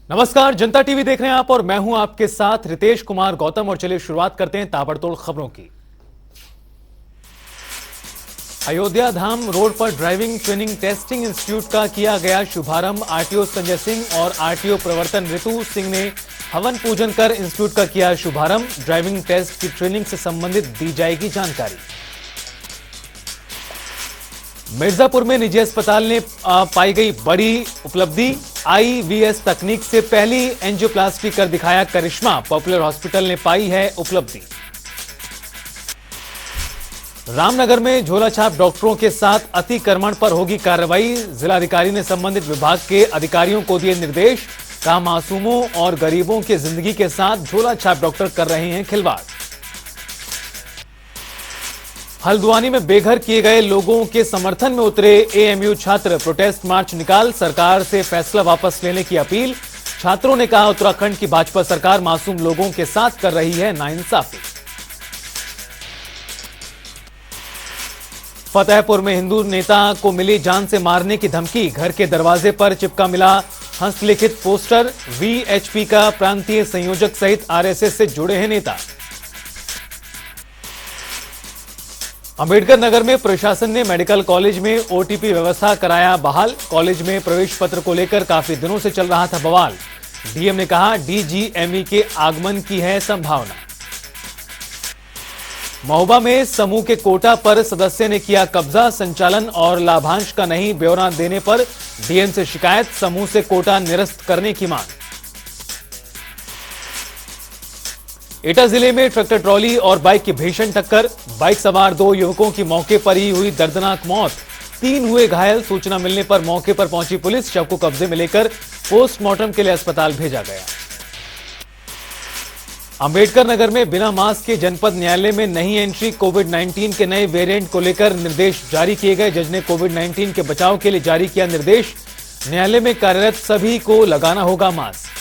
नमस्कार, जनता टीवी देख रहे हैं आप और मैं हूं आपके साथ रितेश कुमार गौतम। और चलिए शुरुआत करते हैं ताबड़तोड़ खबरों की। अयोध्या धाम रोड पर ड्राइविंग ट्रेनिंग टेस्टिंग इंस्टीट्यूट का किया गया शुभारंभ। आरटीओ संजय सिंह और आरटीओ प्रवर्तन ऋतु सिंह ने हवन पूजन कर इंस्टीट्यूट का किया शुभारंभ। ड्राइविंग टेस्ट की ट्रेनिंग से संबंधित दी जाएगी जानकारी। मिर्जापुर में निजी अस्पताल ने पाई गई बड़ी उपलब्धि। आईवीएस तकनीक से पहली एंजियोप्लास्टी कर दिखाया करिश्मा। पॉपुलर हॉस्पिटल ने पाई है उपलब्धि। रामनगर में झोलाछाप डॉक्टरों के साथ अतिक्रमण पर होगी कार्रवाई। जिलाधिकारी ने संबंधित विभाग के अधिकारियों को दिए निर्देश। कहा, मासूमों और गरीबों की जिंदगी के साथ झोलाछाप डॉक्टर कर रहे हैं खिलवाड़। हल्द्वानी में बेघर किए गए लोगों के समर्थन में उतरे एएमयू छात्र। प्रोटेस्ट मार्च निकाल सरकार से फैसला वापस लेने की अपील। छात्रों ने कहा, उत्तराखंड की भाजपा सरकार मासूम लोगों के साथ कर रही है नाइंसाफी। फतेहपुर में हिंदू नेता को मिली जान से मारने की धमकी। घर के दरवाजे पर चिपका मिला हस्तलिखित पोस्टर। वीएचपी का प्रांतीय संयोजक सहित आरएसएस से जुड़े हैं नेता। अंबेडकर नगर में प्रशासन ने मेडिकल कॉलेज में ओटीपी व्यवस्था कराया बहाल। कॉलेज में प्रवेश पत्र को लेकर काफी दिनों से चल रहा था बवाल। डीएम ने कहा, डीजीएमई के आगमन की है संभावना। महोबा में समूह के कोटा पर सदस्य ने किया कब्जा। संचालन और लाभांश का नहीं ब्यौरा देने पर डीएम से शिकायत। समूह से कोटा निरस्त करने की मांग। एटा जिले में ट्रैक्टर ट्रॉली और बाइक की भीषण टक्कर। बाइक सवार 2 युवकों की मौके पर ही हुई दर्दनाक मौत। 3 हुए घायल। सूचना मिलने पर मौके पर पहुंची पुलिस। शव को कब्जे में लेकर पोस्टमार्टम के लिए अस्पताल भेजा गया। अंबेडकर नगर में बिना मास्क के जनपद न्यायालय में नहीं एंट्री। कोविड-19 के नए वेरिएंट को लेकर निर्देश जारी किए गए। जज ने कोविड-19 के बचाव के लिए जारी किया निर्देश। न्यायालय में कार्यरत सभी को लगाना होगा मास्क।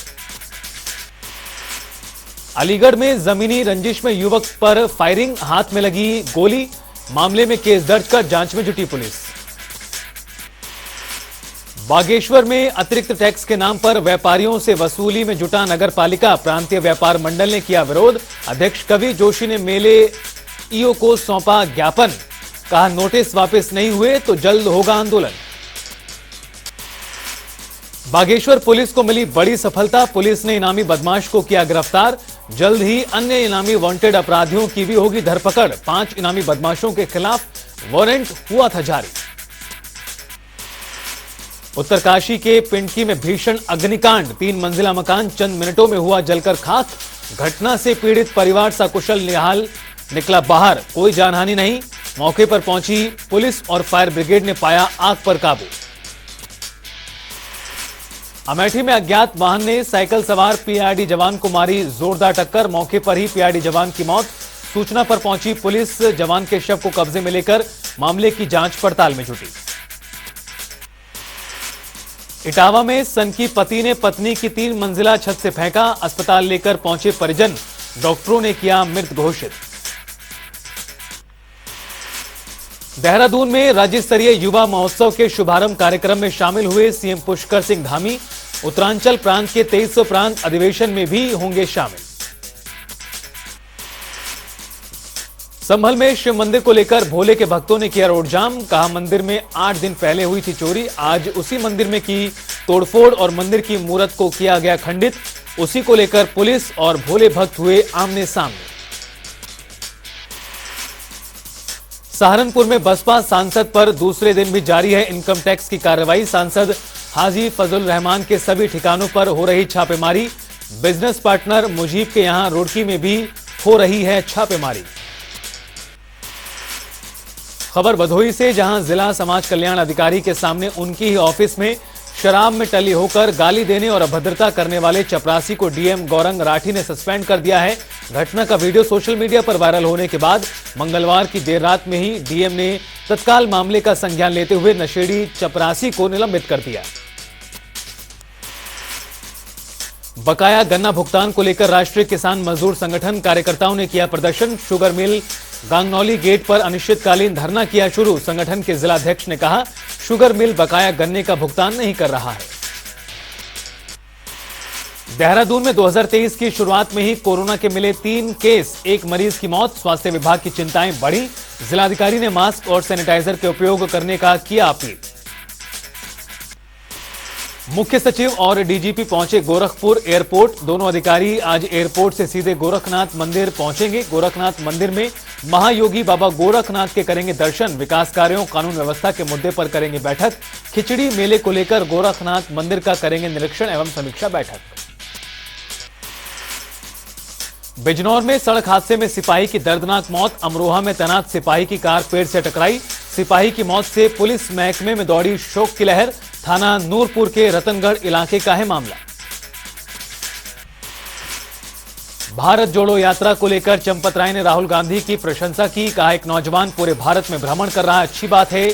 अलीगढ़ में जमीनी रंजिश में युवक पर फायरिंग। हाथ में लगी गोली। मामले में केस दर्ज कर जांच में जुटी पुलिस। बागेश्वर में अतिरिक्त टैक्स के नाम पर व्यापारियों से वसूली में जुटा नगर पालिका। प्रांतीय व्यापार मंडल ने किया विरोध। अध्यक्ष कवि जोशी ने मेले ईओ को सौंपा ज्ञापन। कहा, नोटिस वापस नहीं हुए तो जल्द होगा आंदोलन। बागेश्वर पुलिस को मिली बड़ी सफलता। पुलिस ने इनामी बदमाश को किया गिरफ्तार। जल्द ही अन्य इनामी वांटेड अपराधियों की भी होगी धरपकड़। 5 इनामी बदमाशों के खिलाफ वारंट हुआ था जारी। उत्तरकाशी के पिंडकी में भीषण अग्निकांड। 3 मंजिला मकान चंद मिनटों में हुआ जलकर खाक। घटना से पीड़ित परिवार सकुशल निहाल निकला बाहर। कोई जानहानि नहीं। मौके पर पहुंची पुलिस और फायर ब्रिगेड ने पाया आग पर काबू। अमेठी में अज्ञात वाहन ने साइकिल सवार पीआरडी जवान को मारी जोरदार टक्कर। मौके पर ही पीआरडी जवान की मौत। सूचना पर पहुंची पुलिस जवान के शव को कब्जे में लेकर मामले की जांच पड़ताल में जुटी। इटावा में सनकी पति ने पत्नी की 3 मंजिला छत से फेंका। अस्पताल लेकर पहुंचे परिजन। डॉक्टरों ने किया मृत घोषित। देहरादून में राज्य स्तरीय युवा महोत्सव के शुभारंभ कार्यक्रम में शामिल हुए सीएम पुष्कर सिंह धामी। उत्तरांचल प्रांत के 2300 प्रांत अधिवेशन में भी होंगे शामिल। संभल में शिव मंदिर को लेकर भोले के भक्तों ने किया रोड जाम। कहा, मंदिर में 8 दिन पहले हुई थी चोरी। आज उसी मंदिर में की तोड़फोड़ और मंदिर की मूर्त को किया गया खंडित। उसी को लेकर पुलिस और भोले भक्त हुए आमने सामने। सहारनपुर में बसपा सांसद पर दूसरे दिन भी जारी है इनकम टैक्स की कार्रवाई। सांसद हाजी फजल रहमान के सभी ठिकानों पर हो रही छापेमारी। बिजनेस पार्टनर मुजीब के यहां रुड़की में भी हो रही है छापेमारी। खबर भदोही से, जहां जिला समाज कल्याण अधिकारी के सामने उनकी ही ऑफिस में शराब में टली होकर गाली देने और अभद्रता करने वाले चपरासी को डीएम गौरंग राठी ने सस्पेंड कर दिया है। घटना का वीडियो सोशल मीडिया पर वायरल होने के बाद मंगलवार की देर रात में ही डीएम ने तत्काल मामले का संज्ञान लेते हुए नशेड़ी चपरासी को निलंबित कर दिया। बकाया गन्ना भुगतान को लेकर राष्ट्रीय किसान मजदूर संगठन कार्यकर्ताओं ने किया प्रदर्शन। शुगर मिल गांगनौली गेट पर अनिश्चितकालीन धरना किया शुरू। संगठन के जिलाध्यक्ष ने कहा, शुगर मिल बकाया गन्ने का भुगतान नहीं कर रहा है। देहरादून में 2023 की शुरुआत में ही कोरोना के मिले 3 केस, 1 मरीज की मौत। स्वास्थ्य विभाग की चिंताएं बढ़ी। जिलाधिकारी ने मास्क और सैनिटाइजर के उपयोग करने का किया अपील। मुख्य सचिव और डीजीपी पहुंचे गोरखपुर एयरपोर्ट। दोनों अधिकारी आज एयरपोर्ट से सीधे गोरखनाथ मंदिर पहुंचेंगे। गोरखनाथ मंदिर में महायोगी बाबा गोरखनाथ के करेंगे दर्शन। विकास कार्यों, कानून व्यवस्था के मुद्दे पर करेंगे बैठक। खिचड़ी मेले को लेकर गोरखनाथ मंदिर का करेंगे निरीक्षण एवं समीक्षा बैठक। बिजनौर में सड़क हादसे में सिपाही की दर्दनाक मौत। अमरोहा में तैनात सिपाही की कार पेड़ से टकराई। सिपाही की मौत से पुलिस महकमे में दौड़ी शोक की लहर। थाना नूरपुर के रतनगढ़ इलाके का है मामला। भारत जोड़ो यात्रा को लेकर चंपत राय ने राहुल गांधी की प्रशंसा की। कहा, एक नौजवान पूरे भारत में भ्रमण कर रहा है, अच्छी बात है।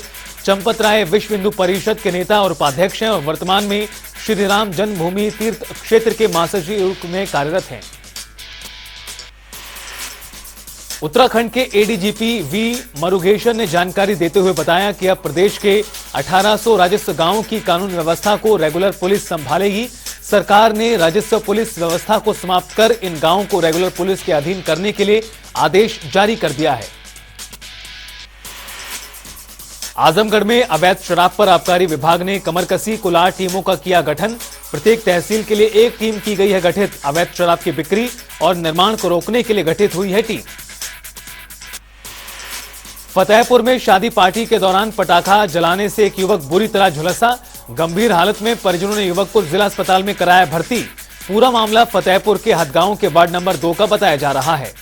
चंपत राय विश्व हिंदू परिषद के नेता और उपाध्यक्ष हैं और वर्तमान में श्री राम जन्मभूमि तीर्थ क्षेत्र के महासचिव में कार्यरत हैं। उत्तराखंड के एडीजीपी वी मरुगेशन ने जानकारी देते हुए बताया कि अब प्रदेश के 1800 राजस्व गांवों की कानून व्यवस्था को रेगुलर पुलिस संभालेगी। सरकार ने राजस्व पुलिस व्यवस्था को समाप्त कर इन गांवों को रेगुलर पुलिस के अधीन करने के लिए आदेश जारी कर दिया है। आजमगढ़ में अवैध शराब पर आबकारी विभाग ने कमर कसी। कुल 8 टीमों का किया गठन। प्रत्येक तहसील के लिए एक टीम की गई है गठित। अवैध शराब की बिक्री और निर्माण को रोकने के लिए गठित हुई है टीम। फतेहपुर में शादी पार्टी के दौरान पटाखा जलाने से एक युवक बुरी तरह झुलसा। गंभीर हालत में परिजनों ने युवक को जिला अस्पताल में कराया भर्ती। पूरा मामला फतेहपुर के हदगांव के वार्ड नंबर 2 का बताया जा रहा है।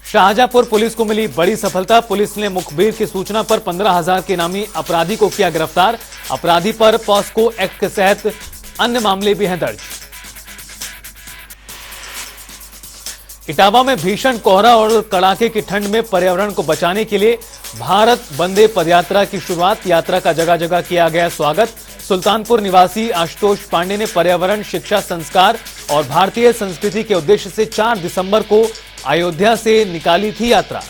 शाहजहांपुर पुलिस को मिली बड़ी सफलता। पुलिस ने मुखबिर की सूचना पर 15,000 के इनामी अपराधी को किया गिरफ्तार। अपराधी पर पॉस्को एक्ट के तहत अन्य मामले भी हैं दर्ज। इटावा में भीषण कोहरा और कड़ाके की ठंड में पर्यावरण को बचाने के लिए भारत वंदे पदयात्रा की शुरुआत। यात्रा का जगह जगह किया गया स्वागत। सुल्तानपुर निवासी आशुतोष पांडे ने पर्यावरण, शिक्षा, संस्कार और भारतीय संस्कृति के उद्देश्य से 4 दिसंबर को अयोध्या से निकाली थी यात्रा।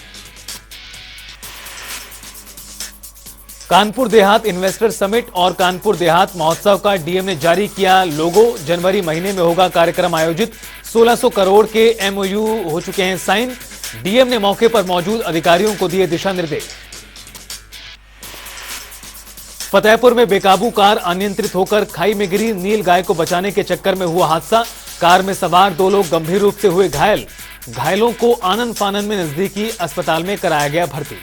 कानपुर देहात इन्वेस्टर समिट और कानपुर देहात महोत्सव का डीएम ने जारी किया लोगो। जनवरी महीने में होगा कार्यक्रम आयोजित। 1600 करोड़ के एमओयू हो चुके हैं साइन। डीएम ने मौके पर मौजूद अधिकारियों को दिए दिशा निर्देश। फतेहपुर में बेकाबू कार अनियंत्रित होकर खाई में गिरी। नील गाय को बचाने के चक्कर में हुआ हादसा। कार में सवार 2 लोग गंभीर रूप से हुए घायल। घायलों को आनंद फानन में नजदीकी अस्पताल में कराया गया भर्ती।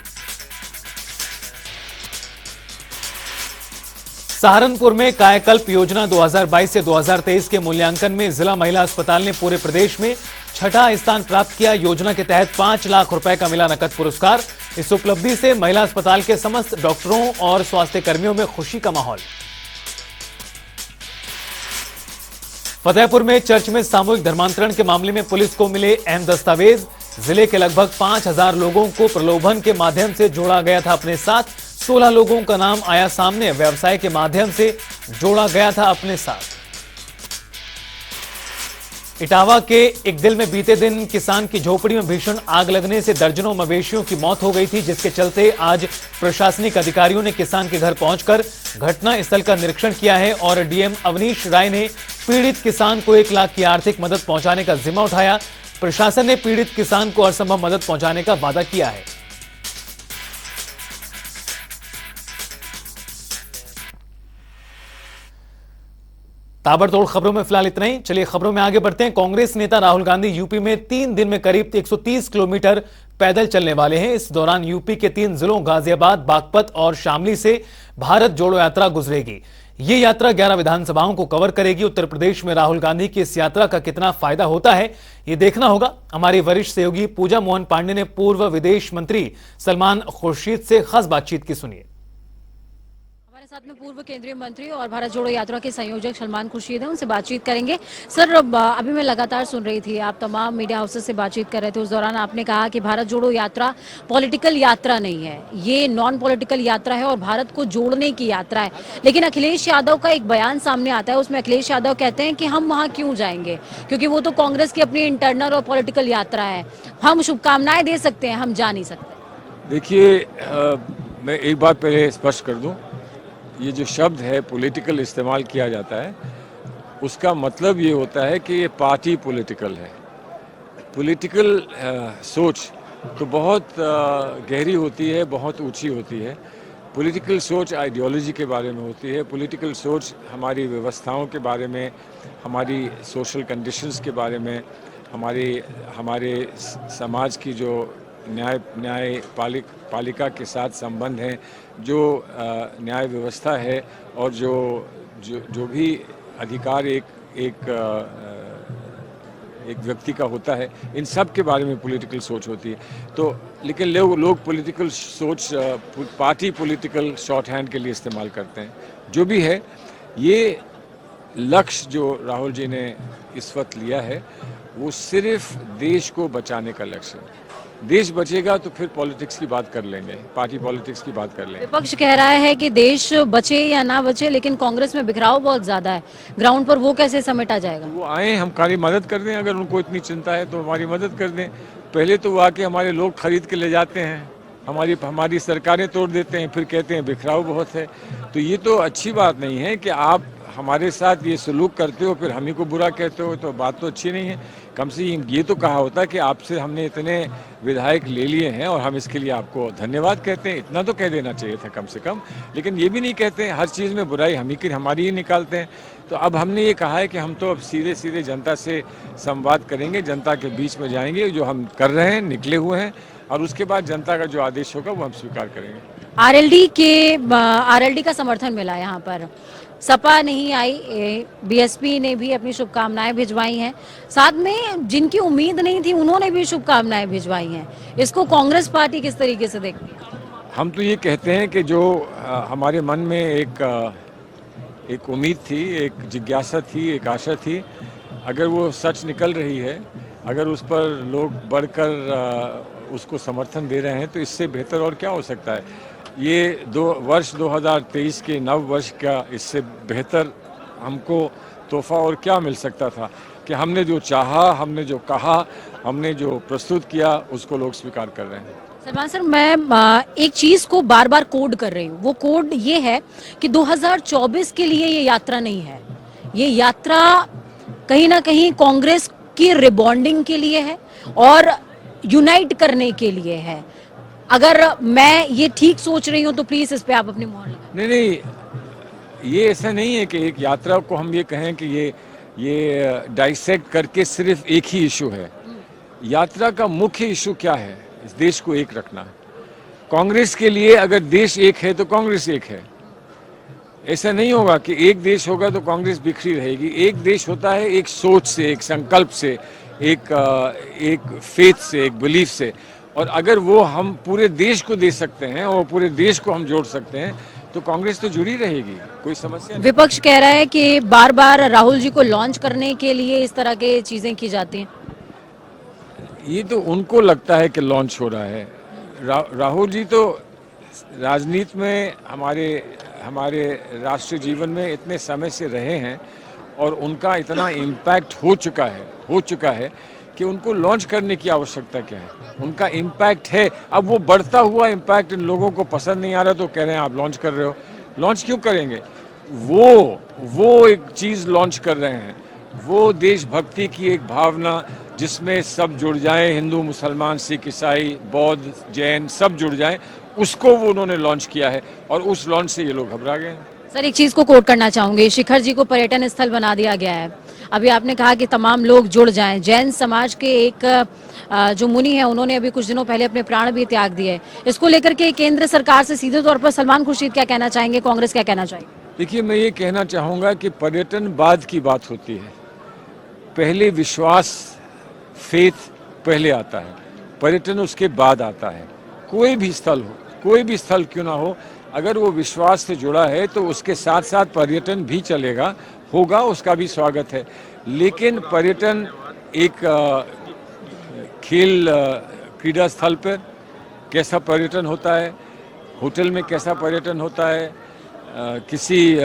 सहारनपुर में कायाकल्प योजना 2022 से 2023 के मूल्यांकन में जिला महिला अस्पताल ने पूरे प्रदेश में 6ठा स्थान प्राप्त किया। योजना के तहत 5 लाख रुपए का मिला नकद पुरस्कार। इस उपलब्धि से महिला अस्पताल के समस्त डॉक्टरों और स्वास्थ्य कर्मियों में खुशी का माहौल। फतेहपुर में चर्च में सामूहिक धर्मांतरण के मामले में पुलिस को मिले अहम दस्तावेज। जिले के लगभग 5,000 लोगों को प्रलोभन के माध्यम से जोड़ा गया था अपने साथ। 16 लोगों का नाम आया सामने। व्यवसाय के माध्यम से जोड़ा गया था अपने साथ। इटावा के एक दिल में बीते दिन किसान की झोपड़ी में भीषण आग लगने से दर्जनों मवेशियों की मौत हो गई थी, जिसके चलते आज प्रशासनिक अधिकारियों ने किसान के घर पहुंचकर घटना स्थल का निरीक्षण किया है और डीएम अवनीश राय ने पीड़ित किसान को 1 लाख की आर्थिक मदद पहुंचाने का जिम्मा उठाया। प्रशासन ने पीड़ित किसान को हरसंभव मदद पहुंचाने का वादा किया है। ताबड़तोड़ खबरों में फिलहाल इतना ही। चलिए खबरों में आगे बढ़ते हैं। कांग्रेस नेता राहुल गांधी यूपी में 3 दिन में करीब 130 किलोमीटर पैदल चलने वाले हैं। इस दौरान यूपी के 3 जिलों गाजियाबाद, बागपत और शामली से भारत जोड़ो यात्रा गुजरेगी। ये यात्रा 11 विधानसभाओं को कवर करेगी। उत्तर प्रदेश में राहुल गांधी की इस यात्रा का कितना फायदा होता है, ये देखना होगा। हमारी वरिष्ठ सहयोगी पूजा मोहन पांडे ने पूर्व विदेश मंत्री सलमान खुर्शीद से खास बातचीत की, सुनिए। साथ में पूर्व केंद्रीय मंत्री और भारत जोड़ो यात्रा के संयोजक सलमान खुर्शीद हैं, उनसे बातचीत करेंगे। सर, अभी मैं लगातार सुन रही थी, आप तमाम मीडिया हाउसेस से बातचीत कर रहे थे। उस दौरान आपने कहा कि भारत जोड़ो यात्रा पॉलिटिकल यात्रा नहीं है, ये नॉन पॉलिटिकल यात्रा है और भारत को जोड़ने की यात्रा है। लेकिन अखिलेश यादव का एक बयान सामने आता है, उसमें अखिलेश यादव कहते हैं कि हम वहाँ क्यों जाएंगे, क्योंकि वो तो कांग्रेस की अपनी इंटरनल और पॉलिटिकल यात्रा है। हम शुभकामनाएं दे सकते हैं, हम जा नहीं सकते। देखिए, मैं एक बात पहले स्पष्ट कर दूं ये जो शब्द है पॉलिटिकल इस्तेमाल किया जाता है, उसका मतलब ये होता है कि ये पार्टी पॉलिटिकल है। पॉलिटिकल सोच तो बहुत गहरी होती है, बहुत ऊंची होती है। पॉलिटिकल सोच आइडियोलॉजी के बारे में होती है। पॉलिटिकल सोच हमारी व्यवस्थाओं के बारे में, हमारी सोशल कंडीशंस के बारे में, हमारे हमारे समाज की जो पालिका के साथ संबंध हैं, जो न्याय व्यवस्था है और जो जो जो भी अधिकार एक व्यक्ति का होता है, इन सब के बारे में पॉलिटिकल सोच होती है। तो लेकिन लोग पॉलिटिकल सोच पार्टी पॉलिटिकल शॉर्ट हैंड के लिए इस्तेमाल करते हैं। जो भी है, ये लक्ष्य जो राहुल जी ने इस वक्त लिया है, वो सिर्फ देश को बचाने का लक्ष्य है। देश बचेगा तो फिर पॉलिटिक्स की बात कर लेंगे, पार्टी पॉलिटिक्स की बात कर लेंगे। विपक्ष कह रहा है कि देश बचे या ना बचे, लेकिन कांग्रेस में बिखराव बहुत ज्यादा है ग्राउंड पर, वो कैसे समेटा जाएगा? वो आए, हम हमारी मदद कर दें। अगर उनको इतनी चिंता है तो हमारी मदद कर दें। पहले तो वो आके हमारे लोग खरीद के ले जाते हैं, हमारी सरकारें तोड़ देते हैं, फिर कहते हैं बिखराव बहुत है। तो ये तो अच्छी बात नहीं है कि आप हमारे साथ ये सलूक करते हो फिर हम ही को बुरा कहते हो, तो बात तो अच्छी नहीं है। कम से कम ये तो कहा होता कि आपसे हमने इतने विधायक ले लिए हैं और हम इसके लिए आपको धन्यवाद कहते हैं, इतना तो कह देना चाहिए था कम से कम। लेकिन ये भी नहीं कहते हैं, हर चीज़ में बुराई हमारी ही निकालते हैं। तो अब हमने ये कहा है कि हम तो अब सीधे सीधे जनता से संवाद करेंगे, जनता के बीच में जाएंगे, जो हम कर रहे हैं, निकले हुए हैं, और उसके बाद जनता का जो आदेश होगा वो हम स्वीकार करेंगे। आरएलडी का समर्थन मिला यहाँ पर, सपा नहीं आई, बीएसपी ने भी अपनी शुभकामनाएं भिजवाई हैं, साथ में जिनकी उम्मीद नहीं थी उन्होंने भी शुभकामनाएं भिजवाई हैं। इसको कांग्रेस पार्टी किस तरीके से देखती है? हम तो ये कहते हैं कि जो हमारे मन में एक उम्मीद थी, एक जिज्ञासा थी, एक आशा थी, अगर वो सच निकल रही है, अगर उस पर लोग बढ़कर उसको समर्थन दे रहे हैं, तो इससे बेहतर और क्या हो सकता है। ये वर्ष 2023 के नव वर्ष का इससे बेहतर हमको तोहफा और क्या मिल सकता था कि हमने जो चाहा, हमने जो कहा, हमने जो प्रस्तुत किया, उसको लोग स्वीकार कर रहे हैं। सलमान सर, मैं एक चीज को बार बार कोड कर रही हूँ, वो कोड ये है कि 2024 के लिए ये यात्रा नहीं है। ये यात्रा कहीं ना कहीं कांग्रेस की रिबॉन्डिंग के लिए है और यूनाइट करने के लिए है। अगर मैं ये ठीक सोच रही हूँ तो प्लीज इस पे आप अपनी मोहर लगाएं। नहीं, ये ऐसा नहीं है कि एक यात्रा को हम ये कहें कि ये डाइसेक्ट करके सिर्फ एक ही इशू है। यात्रा का मुख्य इशू क्या है? इस देश को एक रखना है। कांग्रेस के लिए अगर देश एक है तो कांग्रेस एक है। ऐसा नहीं होगा कि एक देश होगा तो कांग्रेस बिखरी रहेगी। एक देश होता है एक सोच से, एक संकल्प से, एक फेथ से, एक बिलीफ से। और अगर वो हम पूरे देश को दे सकते हैं और पूरे देश को हम जोड़ सकते हैं तो कांग्रेस तो जुड़ी रहेगी, कोई समस्या नहीं। विपक्ष कह रहा है कि बार बार राहुल जी को लॉन्च करने के लिए इस तरह के चीजें की जाती हैं। ये तो उनको लगता है कि लॉन्च हो रहा है। राहुल जी तो राजनीति में हमारे राष्ट्रीय जीवन में इतने समय से रहे हैं और उनका इतना इम्पैक्ट हो चुका है कि उनको लॉन्च करने की आवश्यकता क्या है। उनका इम्पैक्ट है, अब वो बढ़ता हुआ इम्पैक्ट इन लोगों को पसंद नहीं आ रहा तो कह रहे हैं आप लॉन्च कर रहे हो। लॉन्च क्यों करेंगे? वो एक चीज़ लॉन्च कर रहे हैं, वो देशभक्ति की एक भावना जिसमें सब जुड़ जाएं, हिंदू, मुसलमान, सिख, ईसाई, बौद्ध, जैन सब जुड़ जाएं, उसको वो उन्होंने लॉन्च किया है और उस लॉन्च से ये लोग घबरा गए हैं। सर, एक चीज को कोट करना चाहूंगी, शिखर जी को पर्यटन स्थल बना दिया गया है। अभी आपने कहा कि तमाम लोग जुड़ जाएं। जैन समाज के एक जो मुनि है, उन्होंने अभी कुछ दिनों पहले अपने प्राण भी त्याग दिए। इसको लेकर के केंद्र सरकार से सीधे तौर पर सलमान खुर्शीद क्या कहना चाहेंगे, कांग्रेस क्या कहना चाहिए? देखिए, मैं ये कहना चाहूँगा कि पर्यटन बाद की बात होती है। पहले विश्वास, फेथ पहले आता है, पर्यटन उसके बाद आता है। कोई भी स्थल क्यों ना हो, अगर वो विश्वास से जुड़ा है तो उसके साथ साथ पर्यटन भी चलेगा, होगा, उसका भी स्वागत है। लेकिन पर्यटन एक खेल क्रीड़ा स्थल पर कैसा पर्यटन होता है, होटल में कैसा पर्यटन होता है, किसी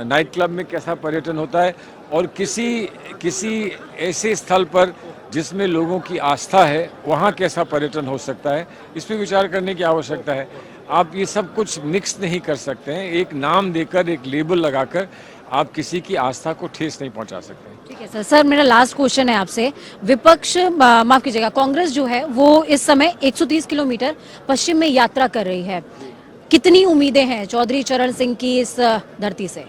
नाइट क्लब में कैसा पर्यटन होता है, और किसी ऐसे स्थल पर जिसमें लोगों की आस्था है, वहाँ कैसा पर्यटन हो सकता है, इस पर विचार करने की आवश्यकता है। आप ये सब कुछ मिक्स नहीं कर सकते हैं। एक नाम देकर, एक लेबल लगाकर आप किसी की आस्था को ठेस नहीं पहुंचा सकते। ठीक है सर। सर मेरा लास्ट क्वेश्चन है आपसे। विपक्ष माफ कीजिएगा, कांग्रेस जो है वो इस समय 130 किलोमीटर पश्चिम में यात्रा कर रही है। कितनी उम्मीदें हैं चौधरी चरण सिंह की इस धरती से?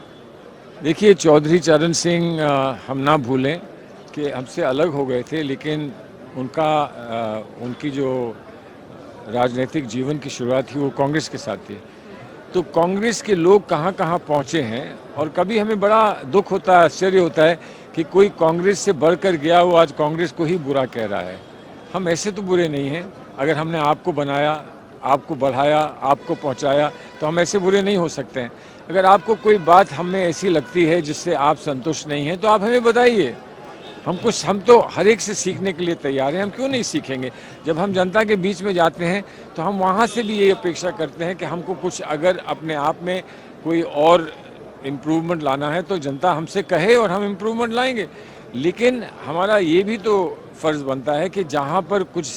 देखिए, चौधरी चरण सिंह हम ना भूलें कि हमसे अलग हो गए थे, लेकिन उनकी जो राजनीतिक जीवन की शुरुआत थी वो कांग्रेस के साथ थी। तो कांग्रेस के लोग कहाँ कहाँ पहुँचे हैं, और कभी हमें बड़ा दुख होता है, आश्चर्य होता है कि कोई कांग्रेस से बढ़कर गया वो आज कांग्रेस को ही बुरा कह रहा है। हम ऐसे तो बुरे नहीं हैं। अगर हमने आपको बनाया, आपको बढ़ाया, आपको पहुंचाया, तो हम ऐसे बुरे नहीं हो सकते हैं। अगर आपको कोई बात हमें ऐसी लगती है जिससे आप संतुष्ट नहीं हैं, तो आप हमें बताइए। हम तो हर एक से सीखने के लिए तैयार हैं। हम क्यों नहीं सीखेंगे? जब हम जनता के बीच में जाते हैं तो हम वहाँ से भी ये अपेक्षा करते हैं कि हमको कुछ अगर अपने आप में कोई और इम्प्रूवमेंट लाना है तो जनता हमसे कहे और हम इम्प्रूवमेंट लाएंगे। लेकिन हमारा ये भी तो फर्ज बनता है कि जहाँ पर कुछ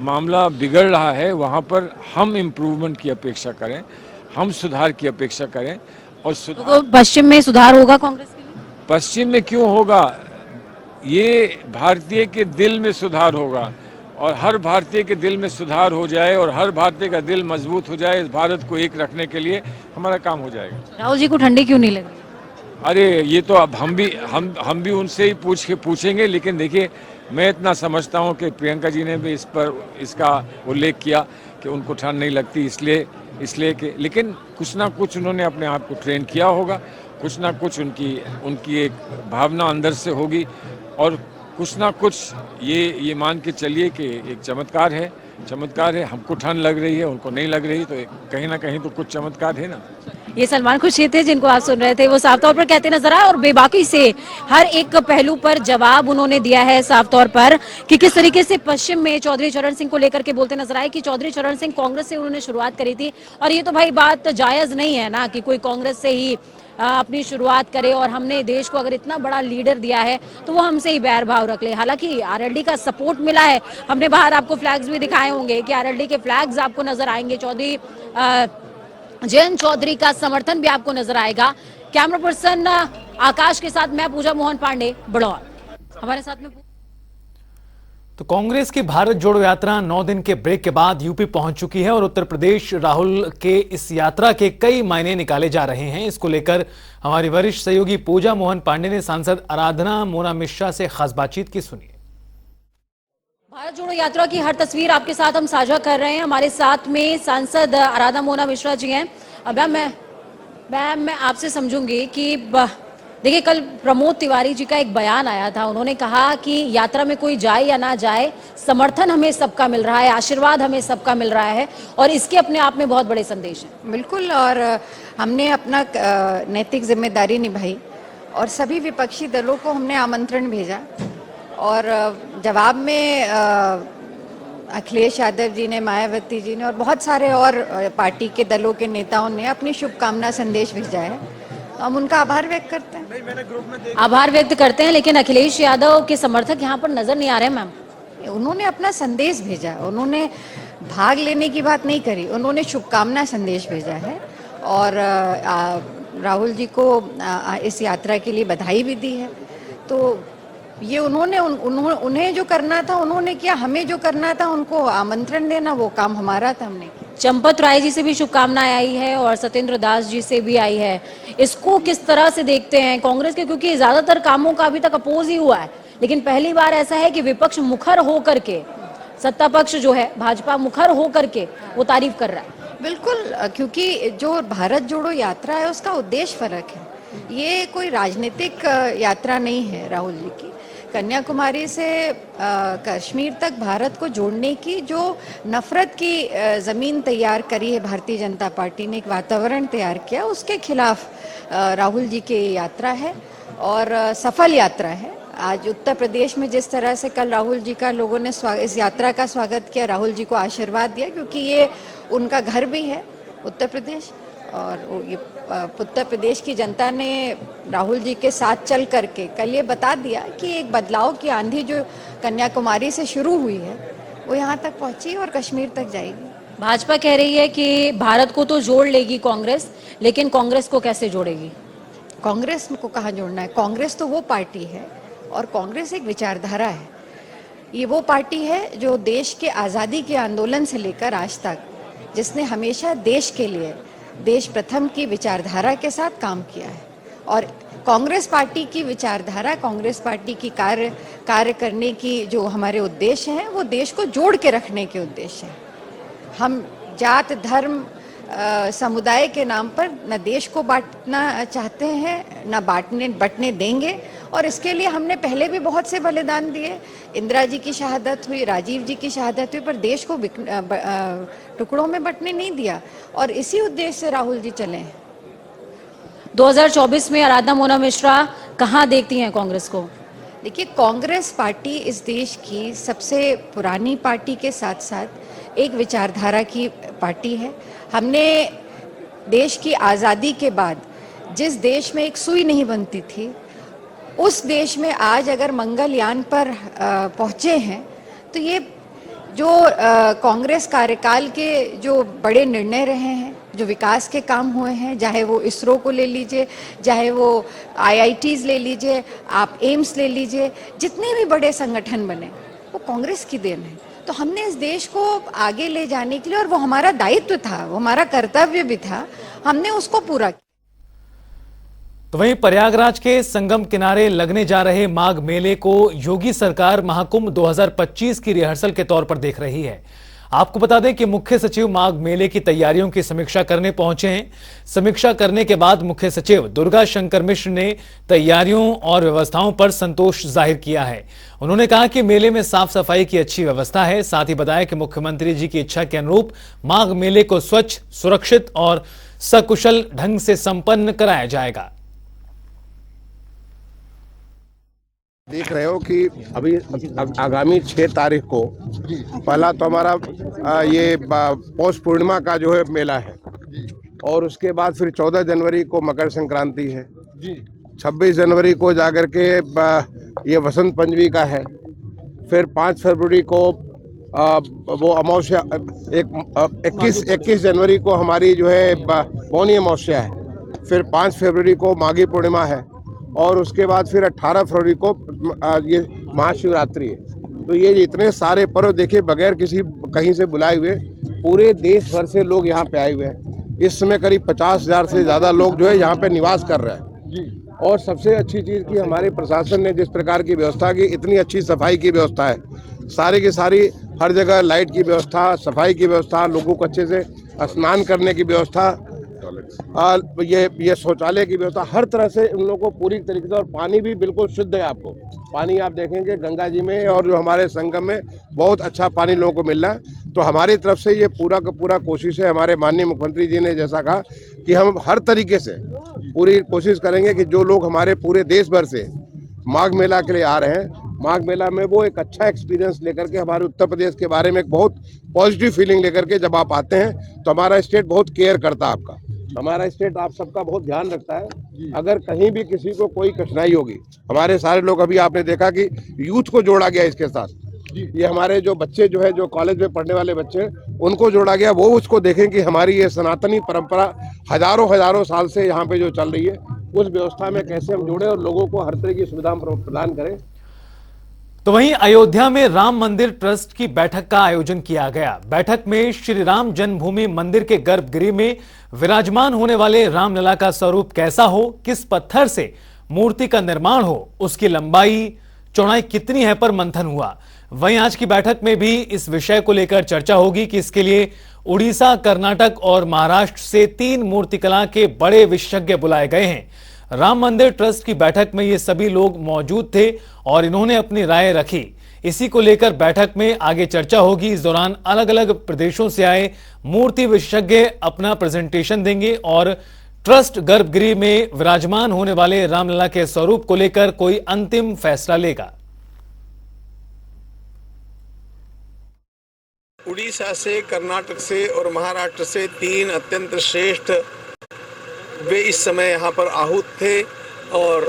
मामला बिगड़ रहा है वहाँ पर हम इम्प्रूवमेंट की अपेक्षा करें, हम सुधार की अपेक्षा करें। और तो पश्चिम में सुधार होगा कांग्रेस के लिए? पश्चिम में क्यों होगा? ये भारतीय के दिल में सुधार होगा, और हर भारतीय के दिल में सुधार हो जाए और हर भारतीय का दिल मजबूत हो जाए, इस भारत को एक रखने के लिए हमारा काम हो जाएगा। राहुल जी को ठंडी क्यों नहीं लग रही? अरे ये तो अब हम भी उनसे ही पूछेंगे। लेकिन देखिए, मैं इतना समझता हूँ कि प्रियंका जी ने भी इसका उल्लेख किया कि उनको ठंड नहीं लगती, इसलिए कि, लेकिन कुछ ना कुछ उन्होंने अपने आप को ट्रेन किया होगा, कुछ ना कुछ उनकी एक भावना अंदर से होगी, और कुछ ना कुछ ये मान के चलिए कि एक चमत्कार है। हमको ठंड लग रही है, उनको नहीं लग रही, तो कहीं ना कहीं तो कुछ चमत्कार है ना। ये सलमान खुर्शीद थे जिनको आप सुन रहे थे। वो साफ तौर पर कहते नजर आए और बेबाकी से हर एक पहलू पर जवाब उन्होंने दिया है साफ तौर पर कि किस तरीके से पश्चिम में चौधरी चरण सिंह को लेकर के बोलते नजर आए कि चौधरी चरण सिंह कांग्रेस से उन्होंने शुरुआत करी थी, और ये तो भाई बात जायज नहीं है ना कि कोई कांग्रेस से ही अपनी शुरुआत करे, और हमने देश को अगर इतना बड़ा लीडर दिया है तो वो हमसे ही बैर भाव रख ले। हालांकि आरएलडी का सपोर्ट मिला है, हमने बाहर आपको फ्लैग्स भी दिखाए होंगे कि आरएलडी के फ्लैग्स आपको नजर आएंगे, चौधरी जयंत चौधरी का समर्थन भी आपको नजर आएगा। कैमरा पर्सन आकाश के साथ मैं पूजा मोहन पांडे, बड़ौर। हमारे साथ में तो कांग्रेस की भारत जोड़ो यात्रा 9 दिन के ब्रेक के बाद यूपी पहुंच चुकी है, और उत्तर प्रदेश राहुल के इस यात्रा के कई मायने निकाले जा रहे हैं। इसको लेकर हमारी वरिष्ठ सहयोगी पूजा मोहन पांडे ने सांसद आराधना मोना मिश्रा से खास बातचीत की। सुनिए। भारत जोड़ो यात्रा की हर तस्वीर आपके साथ हम साझा कर रहे हैं। हमारे साथ में सांसद आराधना मोना मिश्रा जी हैं। अब मैं आपसे समझूंगी कि देखिए, कल प्रमोद तिवारी जी का एक बयान आया था। उन्होंने कहा कि यात्रा में कोई जाए या ना जाए, समर्थन हमें सबका मिल रहा है, आशीर्वाद हमें सबका मिल रहा है, और इसके अपने आप में बहुत बड़े संदेश हैं। बिल्कुल, और हमने अपना नैतिक जिम्मेदारी निभाई और सभी विपक्षी दलों को हमने आमंत्रण भेजा, और जवाब में अखिलेश यादव जी ने, मायावती जी ने और बहुत सारे और पार्टी के दलों के नेताओं ने अपनी शुभकामना संदेश भेजा है। तो हम उनका आभार व्यक्त करते हैं। आभार व्यक्त करते हैं, लेकिन अखिलेश यादव के समर्थक यहाँ पर नजर नहीं आ रहे मैम। उन्होंने अपना संदेश भेजा, उन्होंने भाग लेने की बात नहीं करी, उन्होंने शुभकामना संदेश भेजा है, और राहुल जी को इस यात्रा के लिए बधाई भी दी है। तो ये उन्हें जो करना था उन्होंने किया, हमें जो करना था उनको आमंत्रण देना, वो काम हमारा था, हमने। चंपत राय जी से भी शुभकामनाएं आई है और सत्येंद्र दास जी से भी आई है। इसको किस तरह से देखते हैं कांग्रेस के? क्योंकि ज्यादातर कामों का अभी तक अपोज ही हुआ है, लेकिन पहली बार ऐसा है कि विपक्ष मुखर होकर के, सत्ता पक्ष जो है भाजपा मुखर होकर के वो तारीफ कर रहा है। बिल्कुल, क्योंकि जो भारत जोड़ो यात्रा है उसका उद्देश्य फर्क है। ये कोई राजनीतिक यात्रा नहीं है राहुल जी की। कन्याकुमारी से कश्मीर तक भारत को जोड़ने की जो नफरत की जमीन तैयार करी है भारतीय जनता पार्टी ने, एक वातावरण तैयार किया, उसके खिलाफ राहुल जी की यात्रा है, और सफल यात्रा है। आज उत्तर प्रदेश में जिस तरह से कल राहुल जी का लोगों ने इस यात्रा का स्वागत किया, राहुल जी को आशीर्वाद दिया, क्योंकि ये उनका घर भी है उत्तर प्रदेश, और ये उत्तर प्रदेश की जनता ने राहुल जी के साथ चल करके कल ये बता दिया कि एक बदलाव की आंधी जो कन्याकुमारी से शुरू हुई है वो यहाँ तक पहुंची और कश्मीर तक जाएगी। भाजपा कह रही है कि भारत को तो जोड़ लेगी कांग्रेस, लेकिन कांग्रेस को कैसे जोड़ेगी? कांग्रेस को कहाँ जोड़ना है? कांग्रेस तो वो पार्टी है और कांग्रेस एक विचारधारा है। ये वो पार्टी है जो देश के आज़ादी के आंदोलन से लेकर आज तक, जिसने हमेशा देश के लिए देश प्रथम की विचारधारा के साथ काम किया है। और कांग्रेस पार्टी की विचारधारा, कांग्रेस पार्टी की कार्य करने की जो हमारे उद्देश्य हैं, वो देश को जोड़ के रखने के उद्देश्य हैं। हम जात धर्म समुदाय के नाम पर न देश को बांटना चाहते हैं, न बंटने देंगे। और इसके लिए हमने पहले भी बहुत से बलिदान दिए। इंदिरा जी की शहादत हुई, राजीव जी की शहादत हुई, पर देश को टुकड़ों में बंटने नहीं दिया। और इसी उद्देश्य से राहुल जी चले हैं। 2024 में आराधना मोना मिश्रा कहाँ देखती हैं कांग्रेस को? देखिए, कांग्रेस पार्टी इस देश की सबसे पुरानी पार्टी के साथ साथ एक विचारधारा की पार्टी है। हमने देश की आज़ादी के बाद जिस देश में एक सुई नहीं बनती थी, उस देश में आज अगर मंगलयान पर पहुंचे हैं, तो ये जो कांग्रेस कार्यकाल के जो बड़े निर्णय रहे हैं, जो विकास के काम हुए हैं, चाहे वो इसरो को ले लीजिए, चाहे वो IITs ले लीजिए, आप एम्स ले लीजिए, जितने भी बड़े संगठन बने वो कांग्रेस की देन है। तो हमने इस देश को आगे ले जाने के लिए, और वो हमारा दायित्व था, वो हमारा कर्तव्य भी था, हमने उसको पूरा किया। तो वहीं प्रयागराज के संगम किनारे लगने जा रहे माघ मेले को योगी सरकार महाकुंभ 2025 की रिहर्सल के तौर पर देख रही है। आपको बता दें कि मुख्य सचिव माघ मेले की तैयारियों की समीक्षा करने पहुंचे हैं। समीक्षा करने के बाद मुख्य सचिव दुर्गा शंकर मिश्र ने तैयारियों और व्यवस्थाओं पर संतोष जाहिर किया है। उन्होंने कहा कि मेले में साफ सफाई की अच्छी व्यवस्था है। साथ ही बताया कि मुख्यमंत्री जी की इच्छा के अनुरूप माघ मेले को स्वच्छ, सुरक्षित और सकुशल ढंग से संपन्न कराया जाएगा। देख रहे हो कि अभी आगामी 6 तारीख को पहला तो हमारा ये पौष पूर्णिमा का जो है मेला है, और उसके बाद फिर 14 जनवरी को मकर संक्रांति है, 26 जनवरी को जाकर के ये वसंत पंचमी का है, फिर 5 फरवरी को वो अमावस्या, 21 जनवरी को हमारी जो है मौनी अमावस्या है, फिर 5 फरवरी को माघी पूर्णिमा है, और उसके बाद फिर 18 फरवरी को ये महाशिवरात्रि है। तो ये इतने सारे पर्व देखिए, बगैर किसी कहीं से बुलाए हुए पूरे देश भर से लोग यहाँ पे आए हुए हैं। इस समय करीब 50,000 से ज़्यादा लोग जो है यहाँ पे निवास कर रहे हैं। और सबसे अच्छी चीज़ की हमारे प्रशासन ने जिस प्रकार की व्यवस्था की, इतनी अच्छी सफाई की व्यवस्था है, सारी की सारी हर जगह लाइट की व्यवस्था, सफाई की व्यवस्था, लोगों को अच्छे से स्नान करने की व्यवस्था, ये शौचालय की व्यवस्था, हर तरह से उन लोगों को पूरी तरीके से। और पानी भी बिल्कुल शुद्ध है। आपको पानी आप देखेंगे गंगा जी में और जो हमारे संगम में बहुत अच्छा पानी लोगों को मिल रहा है। तो हमारी तरफ से ये पूरा का पूरा कोशिश है। हमारे माननीय मुख्यमंत्री जी ने जैसा कहा कि हम हर तरीके से पूरी कोशिश करेंगे कि जो लोग हमारे पूरे देश भर से माघ मेला के लिए आ रहे हैं, माघ मेला में वो एक अच्छा एक्सपीरियंस लेकर के हमारे उत्तर प्रदेश के बारे में एक बहुत पॉजिटिव फीलिंग लेकर के जब आप आते हैं, तो हमारा स्टेट बहुत केयर करता है आपका। हमारा स्टेट आप सबका बहुत ध्यान रखता है। अगर कहीं भी किसी को कोई कठिनाई होगी, हमारे सारे लोग, अभी आपने देखा कि यूथ को जोड़ा गया इसके साथ। ये हमारे जो बच्चे जो है, जो कॉलेज में पढ़ने वाले बच्चे, उनको जोड़ा गया। वो उसको देखें कि हमारी ये सनातनी परंपरा हजारों साल से यहाँ पे जो चल रही है, उस व्यवस्था में कैसे हम जोड़े और लोगों को हर तरह की सुविधा प्रदान करें। तो वहीं अयोध्या में राम मंदिर ट्रस्ट की बैठक का आयोजन किया गया। बैठक में श्री राम जन्मभूमि मंदिर के गर्भगृह में विराजमान होने वाले रामलला का स्वरूप कैसा हो, किस पत्थर से मूर्ति का निर्माण हो, उसकी लंबाई चौड़ाई कितनी है पर मंथन हुआ। वहीं आज की बैठक में भी इस विषय को लेकर चर्चा होगी कि इसके लिए उड़ीसा, कर्नाटक और महाराष्ट्र से 3 मूर्तिकला के बड़े विशेषज्ञ बुलाए गए हैं। राम मंदिर ट्रस्ट की बैठक में ये सभी लोग मौजूद थे और इन्होंने अपनी राय रखी। इसी को लेकर बैठक में आगे चर्चा होगी। इस दौरान अलग अलग प्रदेशों से आए मूर्ति विशेषज्ञ अपना प्रेजेंटेशन देंगे और ट्रस्ट गर्भगृह में विराजमान होने वाले रामलला के स्वरूप को लेकर कोई अंतिम फैसला लेगा। उड़ीसा से, कर्नाटक से और महाराष्ट्र से 3 अत्यंत श्रेष्ठ वे इस समय यहाँ पर आहूत थे, और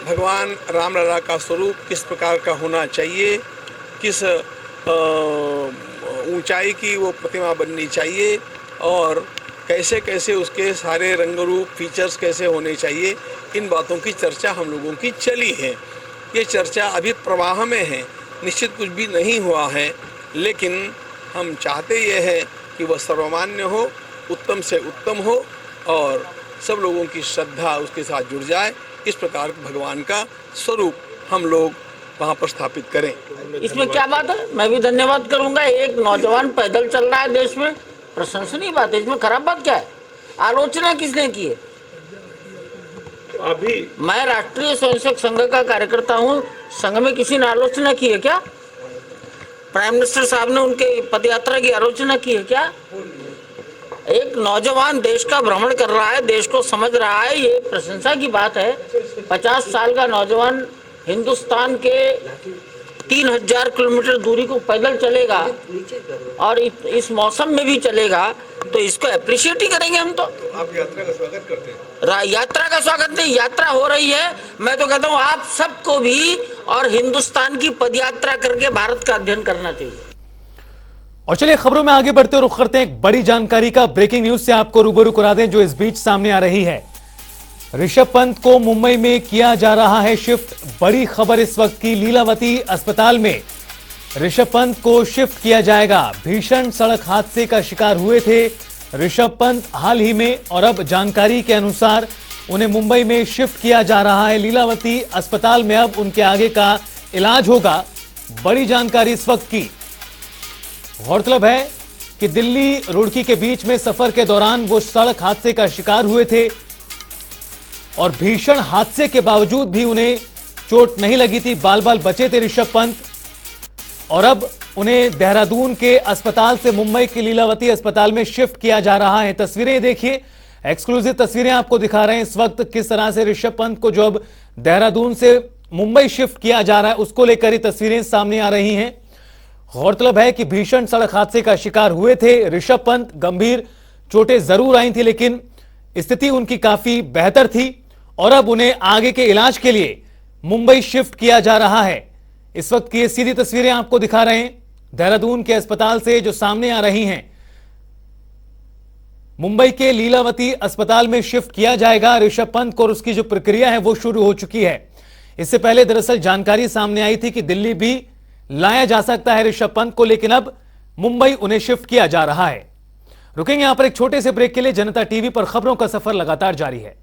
भगवान रामलला का स्वरूप किस प्रकार का होना चाहिए, किस ऊंचाई की वो प्रतिमा बननी चाहिए और कैसे कैसे उसके सारे रंग रूप फीचर्स कैसे होने चाहिए, इन बातों की चर्चा हम लोगों की चली है। ये चर्चा अभी प्रवाह में है, निश्चित कुछ भी नहीं हुआ है, लेकिन हम चाहते ये हैं कि वह सर्वमान्य हो, उत्तम से उत्तम हो और सब लोगों की श्रद्धा उसके साथ जुड़ जाए। इस प्रकार भगवान का स्वरूप हम लोग वहाँ पर स्थापित करें। इसमें क्या बात है, मैं भी धन्यवाद करूंगा। एक नौजवान पैदल चल रहा है देश में, प्रशंसनीय बात है, इसमें खराब बात क्या है? आलोचना किसने की है? अभी मैं राष्ट्रीय स्वयंसेवक संघ का कार्यकर्ता हूँ, संघ में किसी ने आलोचना की है क्या? प्राइम मिनिस्टर साहब ने उनके पदयात्रा की आलोचना की है क्या? एक नौजवान देश का भ्रमण कर रहा है, देश को समझ रहा है, ये प्रशंसा की बात है। 50 साल का नौजवान हिंदुस्तान के 3000 किलोमीटर दूरी को पैदल चलेगा और इस मौसम में भी चलेगा, तो इसको अप्रिशिएट ही करेंगे हम। तो आप यात्रा का स्वागत करते हैं। यात्रा का स्वागत नहीं, यात्रा हो रही है। मैं तो कहता हूँ आप सबको भी और हिंदुस्तान की पदयात्रा करके भारत का अध्ययन करना चाहिए। और चलिए खबरों में आगे बढ़ते रुख करते हैं एक बड़ी जानकारी का। ब्रेकिंग न्यूज से आपको रूबरू करा दें जो इस बीच सामने आ रही है। ऋषभ पंत को मुंबई में किया जा रहा है शिफ्ट। बड़ी खबर इस वक्त की, लीलावती अस्पताल में ऋषभ पंत को शिफ्ट किया जाएगा। भीषण सड़क हादसे का शिकार हुए थे ऋषभ पंत हाल ही में और अब जानकारी के अनुसार उन्हें मुंबई में शिफ्ट किया जा रहा है। लीलावती अस्पताल में अब उनके आगे का इलाज होगा। बड़ी जानकारी इस वक्त की। गौरतलब है कि दिल्ली रुड़की के बीच में सफर के दौरान वो सड़क हादसे का शिकार हुए थे और भीषण हादसे के बावजूद भी उन्हें चोट नहीं लगी थी, बाल बाल बचे थे ऋषभ पंत। और अब उन्हें देहरादून के अस्पताल से मुंबई की लीलावती अस्पताल में शिफ्ट किया जा रहा है। तस्वीरें देखिए, एक्सक्लूसिव तस्वीरें आपको दिखा रहे हैं इस वक्त किस तरह से ऋषभ पंत को जो अब देहरादून से मुंबई शिफ्ट किया जा रहा है उसको लेकर ही तस्वीरें सामने आ रही हैं। गौरतलब है कि भीषण सड़क हादसे का शिकार हुए थे ऋषभ पंत। गंभीर चोटें जरूर आई थी लेकिन स्थिति उनकी काफी बेहतर थी और अब उन्हें आगे के इलाज के लिए मुंबई शिफ्ट किया जा रहा है। इस वक्त की सीधी तस्वीरें आपको दिखा रहे हैं देहरादून के अस्पताल से जो सामने आ रही हैं। मुंबई के लीलावती अस्पताल में शिफ्ट किया जाएगा ऋषभ पंत को और उसकी जो प्रक्रिया है वो शुरू हो चुकी है। इससे पहले दरअसल जानकारी सामने आई थी कि दिल्ली भी लाया जा सकता है ऋषभ पंत को, लेकिन अब मुंबई उन्हें शिफ्ट किया जा रहा है। रुकेंगे यहां पर एक छोटे से ब्रेक के लिए। जनता टीवी पर खबरों का सफर लगातार जारी है।